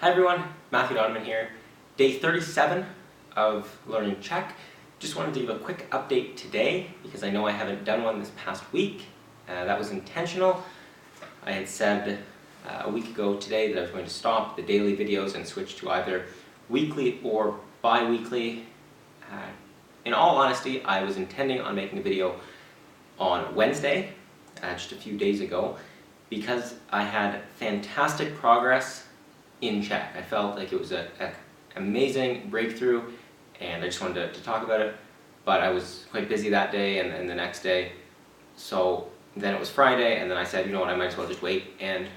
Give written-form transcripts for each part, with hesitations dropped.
Hi everyone, Matthew Donovan here. Day 37 of learning Czech. Just wanted to give a quick update today because I know I haven't done one this past week. That was intentional. I had said a week ago today that I was going to stop the daily videos and switch to either weekly or bi-weekly. In all honesty, I was intending on making a video on Wednesday, just a few days ago, because I had fantastic progress in Czech. I felt like it was an amazing breakthrough and I just wanted to talk about it, but I was quite busy that day and the next day. So then it was Friday and then I said, you know what, I might as well just wait and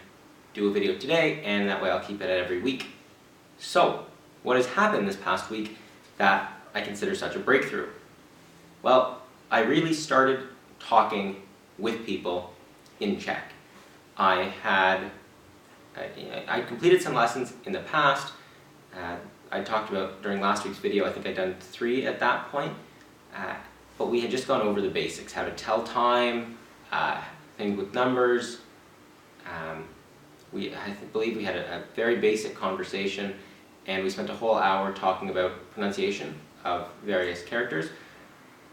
do a video today, and that way I'll keep it at every week. So what has happened this past week that I consider such a breakthrough? Well, I really started talking with people in Czech. I completed some lessons in the past. I talked about during last week's video, I think I'd done 3 at that point, but we had just gone over the basics, how to tell time, things with numbers. I believe we had a very basic conversation, and we spent a whole hour talking about pronunciation of various characters.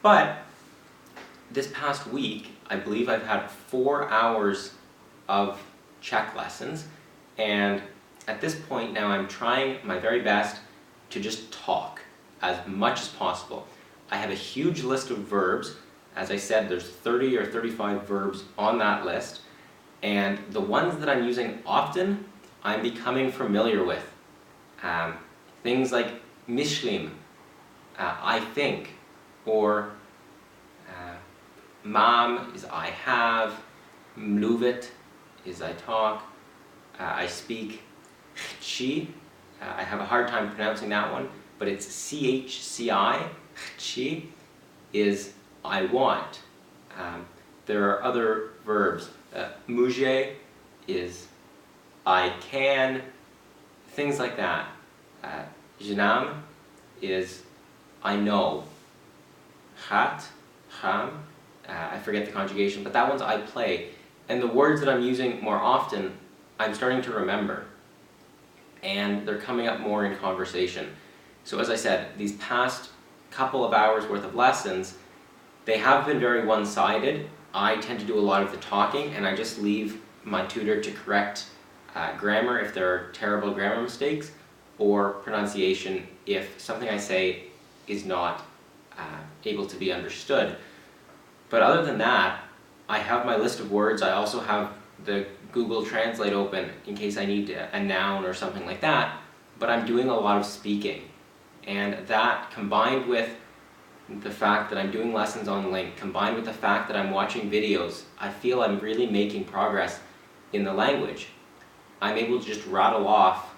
But this past week, I believe I've had 4 hours of Czech lessons, and at this point now I'm trying my very best to just talk as much as possible. I have a huge list of verbs. As I said, there's 30 or 35 verbs on that list, and the ones that I'm using often, I'm becoming familiar with. Things like myslím, I think, or mám is I have, mluvit is I talk, I speak, chci, I have a hard time pronouncing that one, but it's chci, chci is I want. There are other verbs. Může is I can, things like that. Znám is I know. Chat, chám, I forget the conjugation, but that one's I play. And the words that I'm using more often, I'm starting to remember. And they're coming up more in conversation. So as I said, these past couple of hours worth of lessons, they have been very one-sided. I tend to do a lot of the talking, and I just leave my tutor to correct grammar if there are terrible grammar mistakes, or pronunciation if something I say is not able to be understood. But other than that, I have my list of words. I also have the Google Translate open in case I need a noun or something like that, but I'm doing a lot of speaking. And that, combined with the fact that I'm doing lessons on Link, combined with the fact that I'm watching videos, I feel I'm really making progress in the language. I'm able to just rattle off,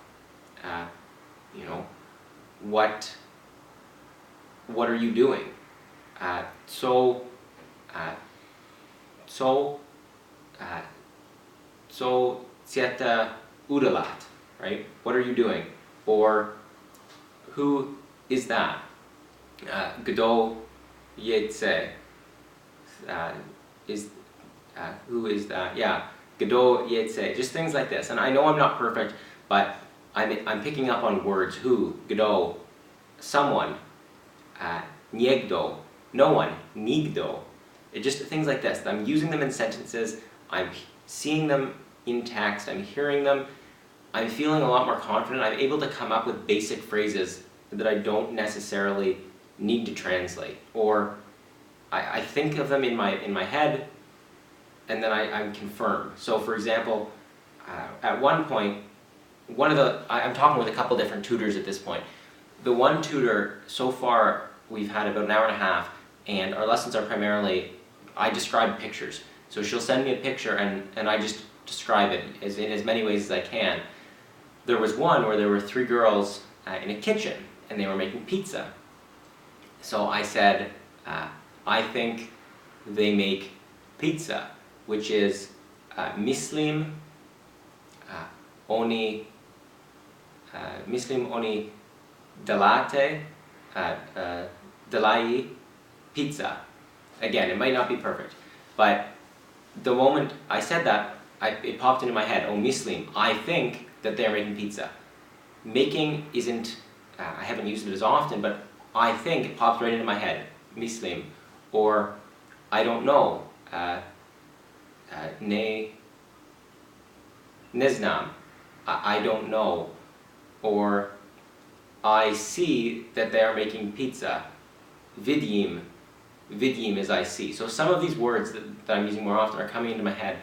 what are you doing? So chcete udělat, right? What are you doing? Or who is that? Kdo chce? Who is that? Yeah, kdo chce? Just things like this. And I know I'm not perfect, but I'm picking up on words. Who, kdo, someone, někdo, no one, nikdo. Just things like this. I'm using them in sentences. I'm seeing them in text. I'm hearing them. I'm feeling a lot more confident. I'm able to come up with basic phrases that I don't necessarily need to translate, or I think of them in my head, and then I confirm. So for example, at one point, I'm talking with a couple different tutors at this point. The one tutor, so far we've had about an hour and a half, and our lessons are primarily, I describe pictures. So she'll send me a picture and I just describe it in as many ways as I can. There was one where there were 3 girls in a kitchen and they were making pizza. So I said, I think they make pizza, which is myslím oni dělají pizza. Again, it might not be perfect, but the moment I said that, it popped into my head, oh, myslím, I think that they're making pizza. making isn't, I haven't used it as often, but I think it pops right into my head, mislim, or I don't know, ne znam, I don't know, or I see that they are making pizza, vidím is I see. So some of these words that I'm using more often are coming into my head,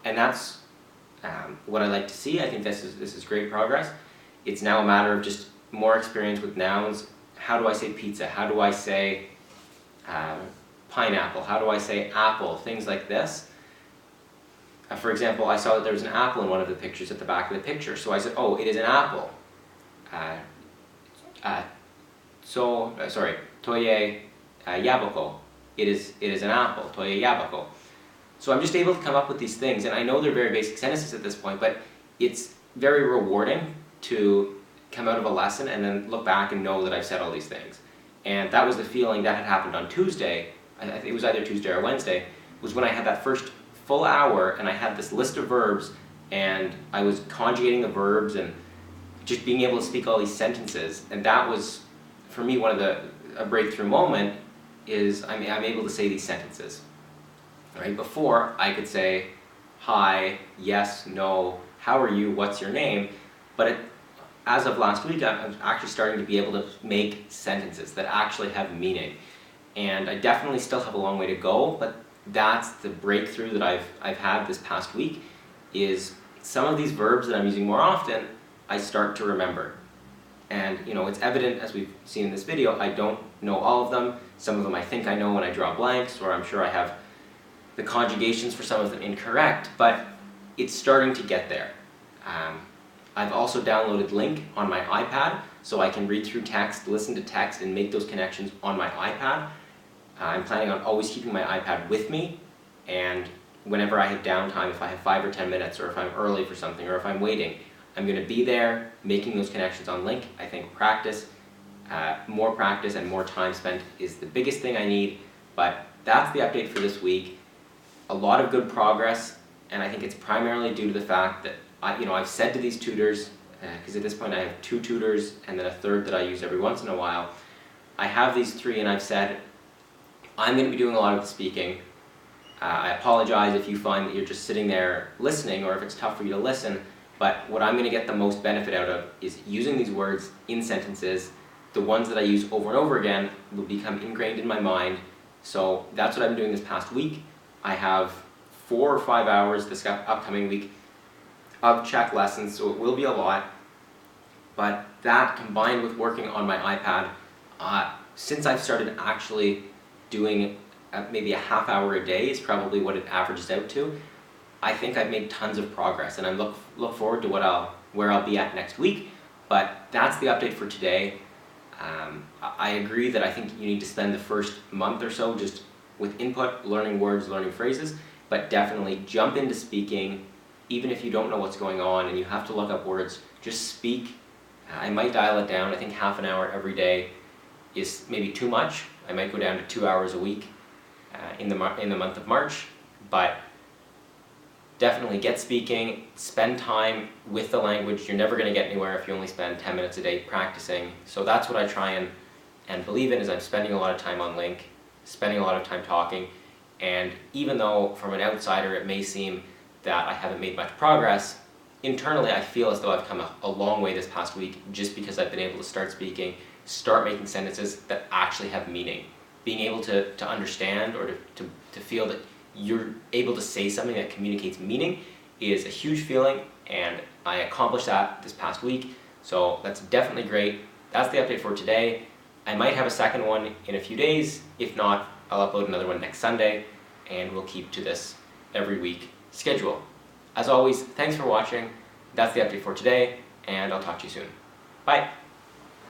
and that's what I like to see. I think this is great progress. It's now a matter of just more experience with nouns. How do I say pizza? How do I say pineapple? How do I say apple? Things like this. For example, I saw that there was an apple in one of the pictures at the back of the picture, so I said, oh, it is an apple. To je jablko. It is an apple. To je jablko. So I'm just able to come up with these things, and I know they're very basic sentences at this point, but it's very rewarding to come out of a lesson and then look back and know that I've said all these things. And that was the feeling that had happened on Tuesday. I think it was either Tuesday or Wednesday, was when I had that first full hour and I had this list of verbs and I was conjugating the verbs and just being able to speak all these sentences. And that was, for me, a breakthrough moment is I'm able to say these sentences. Right? Before, I could say, hi, yes, no, how are you, what's your name? But as of last week, I'm actually starting to be able to make sentences that actually have meaning. And I definitely still have a long way to go, but that's the breakthrough that I've had this past week, is some of these verbs that I'm using more often, I start to remember. And it's evident, as we've seen in this video, I don't know all of them. Some of them I think I know when I draw blanks, or I'm sure I have the conjugations for some of them incorrect, but it's starting to get there. I've also downloaded Link on my iPad, so I can read through text, listen to text, and make those connections on my iPad. I'm planning on always keeping my iPad with me, and whenever I have downtime, if I have 5 or 10 minutes, or if I'm early for something, or if I'm waiting, I'm going to be there making those connections on Link. I think more practice and more time spent is the biggest thing I need, but that's the update for this week. A lot of good progress, and I think it's primarily due to the fact that I've said to these tutors, because at this point I have 2 tutors and then a third that I use every once in a while. I have these 3 and I've said, I'm going to be doing a lot of the speaking. I apologize if you find that you're just sitting there listening, or if it's tough for you to listen, but what I'm going to get the most benefit out of is using these words in sentences. The ones that I use over and over again will become ingrained in my mind. So that's what I've been doing this past week. I have 4 or 5 hours this upcoming week of Czech lessons, so it will be a lot. But that, combined with working on my iPad, since I've started actually doing maybe a half hour a day is probably what it averages out to, I think I've made tons of progress, and I look forward to where I'll be at next week. But that's the update for today. I agree that I think you need to spend the first month or so just with input, learning words, learning phrases, but definitely jump into speaking. Even if you don't know what's going on and you have to look up words, just speak. I might dial it down. I think half an hour every day is maybe too much. I might go down to 2 hours a week in the month of March, but definitely get speaking, spend time with the language. You're never going to get anywhere if you only spend 10 minutes a day practicing. So that's what I try and believe in, is I'm spending a lot of time on Link, spending a lot of time talking, and even though from an outsider it may seem that I haven't made much progress, internally I feel as though I've come a long way this past week, just because I've been able to start speaking, start making sentences that actually have meaning. Being able to understand, or to feel that you're able to say something that communicates meaning is a huge feeling, and I accomplished that this past week, so that's definitely great. That's the update for today. I might have a second one in a few days. If not, I'll upload another one next Sunday, and we'll keep to this every week schedule. As always, thanks for watching. That's the update for today, and I'll talk to you soon. Bye!